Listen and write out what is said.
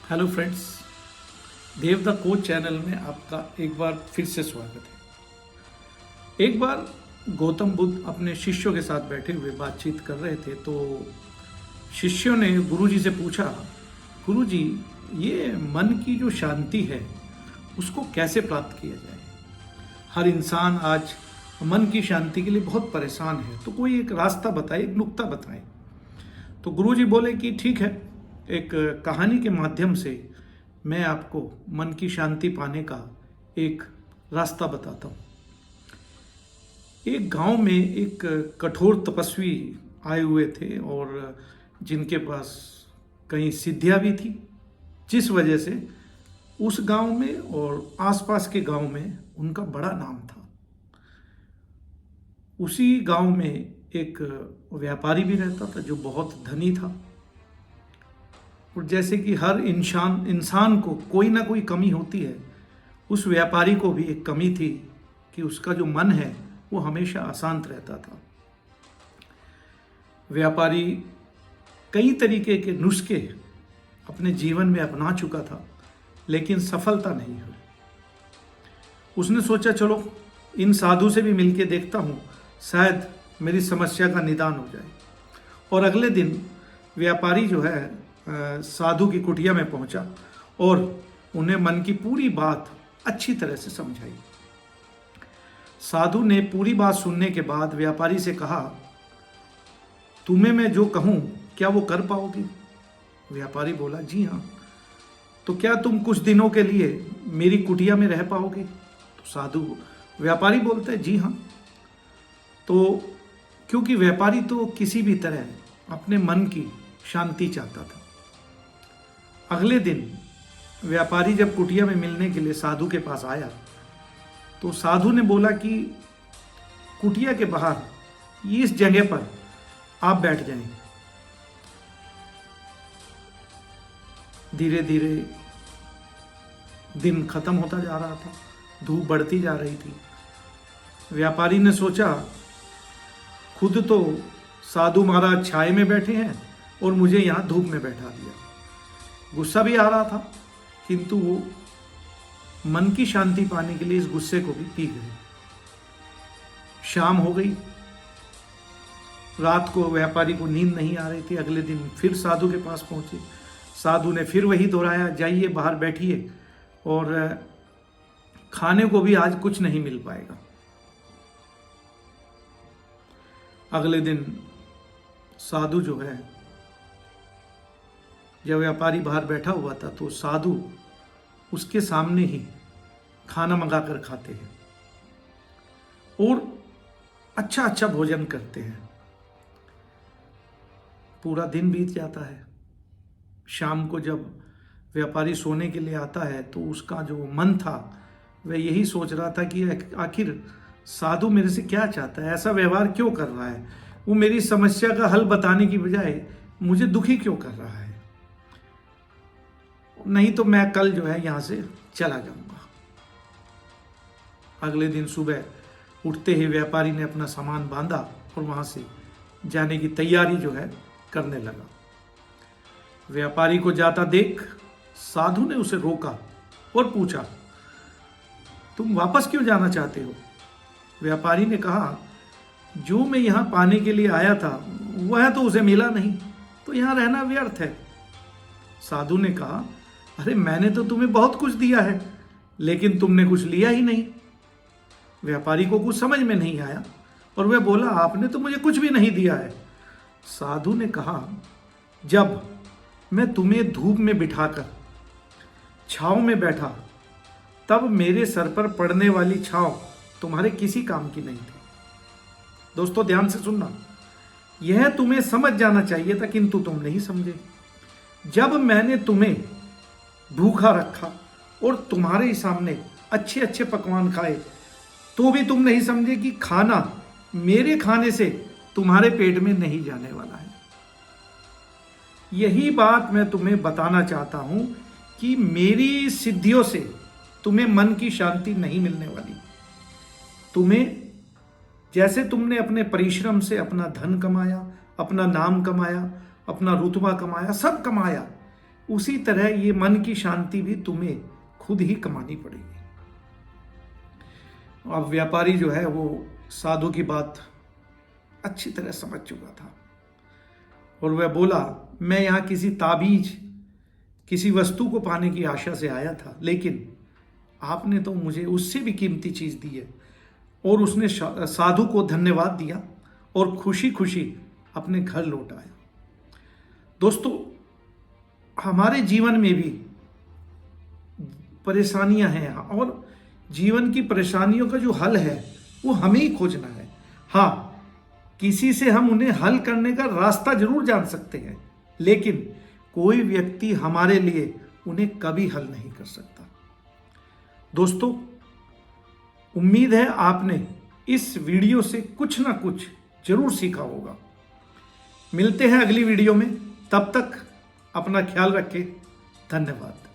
Hello friends, Dev the coach channel में आपका एक बार फिर से स्वागत है। एक बार गौतम बुद्ध अपने शिष्यों के साथ बैठे हुए बातचीत कर रहे थे तो शिष्यों ने गुरुजी से पूछा, गुरुजी ये मन की जो शांति है उसको कैसे प्राप्त किया जाए। हर इंसान आज मन की शांति के लिए बहुत परेशान है, तो कोई एक रास्ता बताए, एक नुक्ता बताए। तो गुरुजी बोले कि ठीक है, एक कहानी के माध्यम से मैं आपको मन की शांति पाने का एक रास्ता बताता हूँ। एक गांव में एक कठोर तपस्वी आए हुए थे और जिनके पास कई सिद्धियाँ भी थी, जिस वजह से उस गांव में और आसपास के गांव में उनका बड़ा नाम था। उसी गांव में एक व्यापारी भी रहता था जो बहुत धनी था। और जैसे कि हर इंसान को कोई ना कोई कमी होती है, उस व्यापारी को भी एक कमी थी कि उसका जो मन है वो हमेशा अशांत रहता था। व्यापारी कई तरीके के नुस्खे अपने जीवन में अपना चुका था, लेकिन सफलता नहीं हुई। उसने सोचा चलो इन साधु से भी मिलके देखता हूँ, शायद मेरी समस्या का निदान हो जाए। और अगले दिन व्यापारी जो है साधु की कुटिया में पहुंचा और उन्हें मन की पूरी बात अच्छी तरह से समझाई। साधु ने पूरी बात सुनने के बाद व्यापारी से कहा, तुम्हें मैं जो कहूं क्या वो कर पाओगी? व्यापारी बोला, जी हाँ। तो क्या तुम कुछ दिनों के लिए मेरी कुटिया में रह पाओगे? तो व्यापारी बोलते हैं, जी हाँ। तो क्योंकि व्यापारी तो किसी भी तरह अपने मन की शांति चाहता था। अगले दिन व्यापारी जब कुटिया में मिलने के लिए साधु के पास आया तो साधु ने बोला कि कुटिया के बाहर इस जगह पर आप बैठ जाएं। धीरे धीरे दिन खत्म होता जा रहा था, धूप बढ़ती जा रही थी। व्यापारी ने सोचा, खुद तो साधु महाराज छाए में बैठे हैं और मुझे यहाँ धूप में बैठा दिया। गुस्सा भी आ रहा था, किंतु वो मन की शांति पाने के लिए इस गुस्से को भी पी गए। शाम हो गई, रात को व्यापारी को नींद नहीं आ रही थी। अगले दिन फिर साधु के पास पहुंचे। साधु ने फिर वही दोहराया, जाइए बाहर बैठिए और खाने को भी आज कुछ नहीं मिल पाएगा। अगले दिन साधु जो है, जब व्यापारी बाहर बैठा हुआ था तो साधु उसके सामने ही खाना मंगाकर खाते हैं और अच्छा अच्छा भोजन करते हैं। पूरा दिन बीत जाता है। शाम को जब व्यापारी सोने के लिए आता है तो उसका जो मन था वह यही सोच रहा था कि आखिर साधु मेरे से क्या चाहता है, ऐसा व्यवहार क्यों कर रहा है, वो मेरी समस्या का हल बताने की बजाय मुझे दुखी क्यों कर रहा है। नहीं तो मैं कल जो है यहां से चला जाऊंगा। अगले दिन सुबह उठते ही व्यापारी ने अपना सामान बांधा और वहां से जाने की तैयारी जो है करने लगा। व्यापारी को जाता देख साधु ने उसे रोका और पूछा, तुम वापस क्यों जाना चाहते हो? व्यापारी ने कहा, जो मैं यहां पाने के लिए आया था वह तो उसे मिला नहीं, तो यहां रहना व्यर्थ है। साधु ने कहा, अरे मैंने तो तुम्हें बहुत कुछ दिया है, लेकिन तुमने कुछ लिया ही नहीं। व्यापारी को कुछ समझ में नहीं आया और वह बोला, आपने तो मुझे कुछ भी नहीं दिया है। साधु ने कहा, जब मैं तुम्हें धूप में बिठाकर छांव में बैठा तब मेरे सर पर पड़ने वाली छांव तुम्हारे किसी काम की नहीं थी। दोस्तों ध्यान से सुनना, यह तुम्हें समझ जाना चाहिए था किंतु तुम नहीं समझे। जब मैंने तुम्हें भूखा रखा और तुम्हारे सामने अच्छे अच्छे पकवान खाए तो भी तुम नहीं समझे कि खाना मेरे खाने से तुम्हारे पेट में नहीं जाने वाला है। यही बात मैं तुम्हें बताना चाहता हूं कि मेरी सिद्धियों से तुम्हें मन की शांति नहीं मिलने वाली। तुम्हें जैसे तुमने अपने परिश्रम से अपना धन कमाया, अपना नाम कमाया, अपना रुतबा कमाया, सब कमाया, उसी तरह ये मन की शांति भी तुम्हें खुद ही कमानी पड़ेगी। अब व्यापारी जो है वो साधु की बात अच्छी तरह समझ चुका था और वह बोला, मैं यहाँ किसी ताबीज, किसी वस्तु को पाने की आशा से आया था, लेकिन आपने तो मुझे उससे भी कीमती चीज दी है। और उसने साधु को धन्यवाद दिया और खुशी खुशी अपने घर लौट आया। दोस्तों, हमारे जीवन में भी परेशानियां हैं और जीवन की परेशानियों का जो हल है वो हमें ही खोजना है। हाँ, किसी से हम उन्हें हल करने का रास्ता जरूर जान सकते हैं, लेकिन कोई व्यक्ति हमारे लिए उन्हें कभी हल नहीं कर सकता। दोस्तों, उम्मीद है आपने इस वीडियो से कुछ ना कुछ जरूर सीखा होगा। मिलते हैं अगली वीडियो में, तब तक अपना ख्याल रखें। धन्यवाद।